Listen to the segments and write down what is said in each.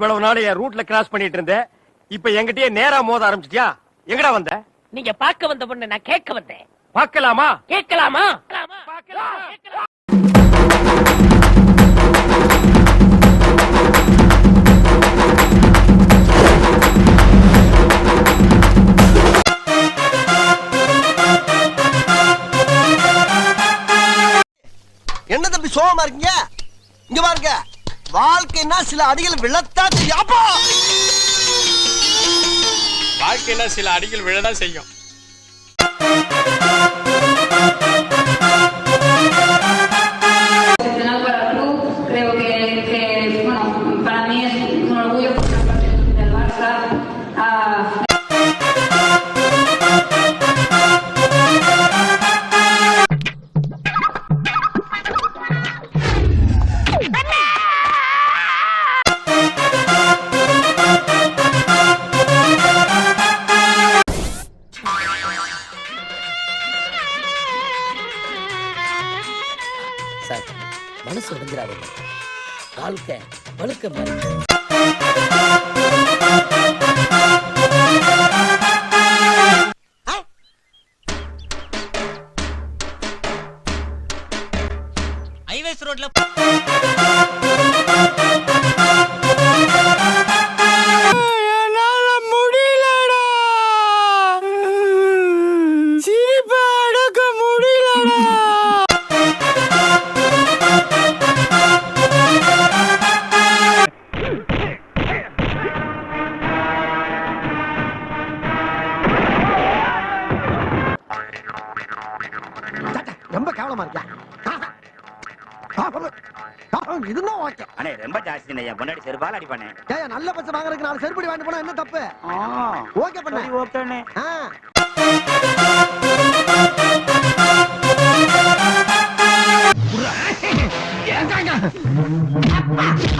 இவ்வளவு நாள் என் ரூட்ல கிராஸ் பண்ணிட்டு இருந்தேன். இப்ப என்கிட்டயே நேரா மோத ஆரம்பிச்சிட்டியா? எங்கடா வந்த? நீங்க பார்க்க வந்த பொண்ணு நான் கேட்க வந்தேன். பார்க்கலாமா? கேட்கலாமா? என்ன தம்பி சோகமா இருக்கீங்க? இங்க பாருங்க, வாழ்க்கைன்னா சில அடிகள் விழத்தா தெரியாப்பா. வாழ்க்கையில சில அடிகள் விழதான் செய்யும். சார், மனசு உடைஞ்சிடாதீங்க. வாழ்க்கை வழுக்க மாதிரி. ஹைவேஸ் ரோட்ல முடியலடா, சிரிப்பா அடக்க முடியலடா. ரொம்ப கேவலமா இருக்கியா? இதுதான் ஓகே. அண்ணே ரொம்ப ஜாஸ்தி ஐயா, முன்னாடி செருப்பால் அடிப்பானே. ஏய், நல்ல பச்சை வாங்குறதுக்கு 4 செருப்படி வாங்கிட்டு போனா என்ன தப்பு? ஓகே பண்ணு. ஓகேண்ணே.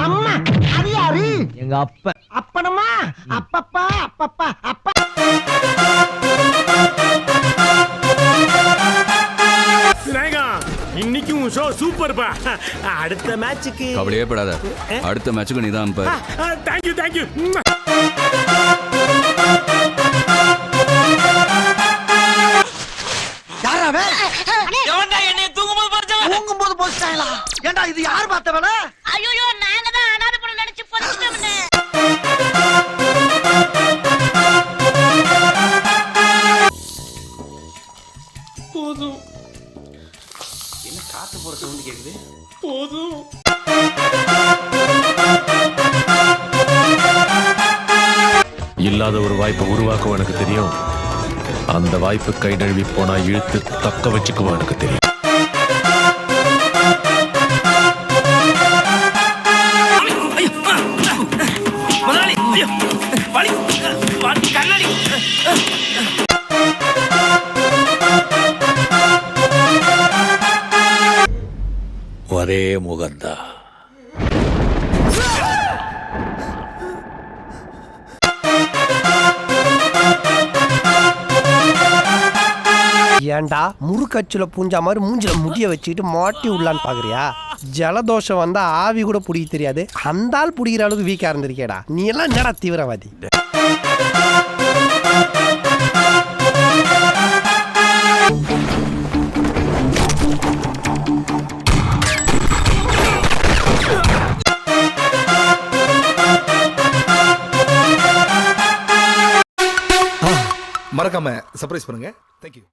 அம்மா, அது யாரு? எங்க அப்பா. அப்பனம்மா, அப்பப்பா, அப்பப்பா, அப்பா. இன்னைக்கும் ஷோ சூப்பர் பா. அடுத்த மேட்சுக்கு கவலையே படாத, அடுத்த மேட்சுக்கு நீதான் பா. Thank you thank you. யாராவே? எவன்டா என்னைய தூங்கும்போது பறிச்சவன்? தூங்கும்போது போஸ்டாங்களா? ஏண்டா இது யார் பார்த்த வேலை? ஐயோ, நாங்க தான் அனாதை பொண்ணு நினைச்சு பறிச்சிட்டோம்னே. போதும். என்ன காத்து போற சவுண்ட் கேக்குது? போதும். இல்லாத ஒரு வாய்ப்பை உருவாக்கும் எனக்கு தெரியும். அந்த வாய்ப்பு கை நழுவி போனா இழுத்து தக்க வச்சுக்குவோம் எனக்கு தெரியும். ஒரே முகந்தா. ஏண்டா முறுக்கச்சுல பூஞ்சா மாதிரி மூஞ்சில முடிய வச்சுக்கிட்டு மாட்டி உள்ளான்னு பாக்குறியா? ஜலதோஷம் வந்தா ஆவி கூட புடிக்க தெரியாது, அந்த ஆள் புடிக்கிற அளவுக்கு வீக்கா இருந்திருக்கேடா. நீ எல்லாம் என்னடா தீவிரவாதி? மறக்காம சர்ப்ரைஸ் பண்ணுங்க. தேங்க்யூ.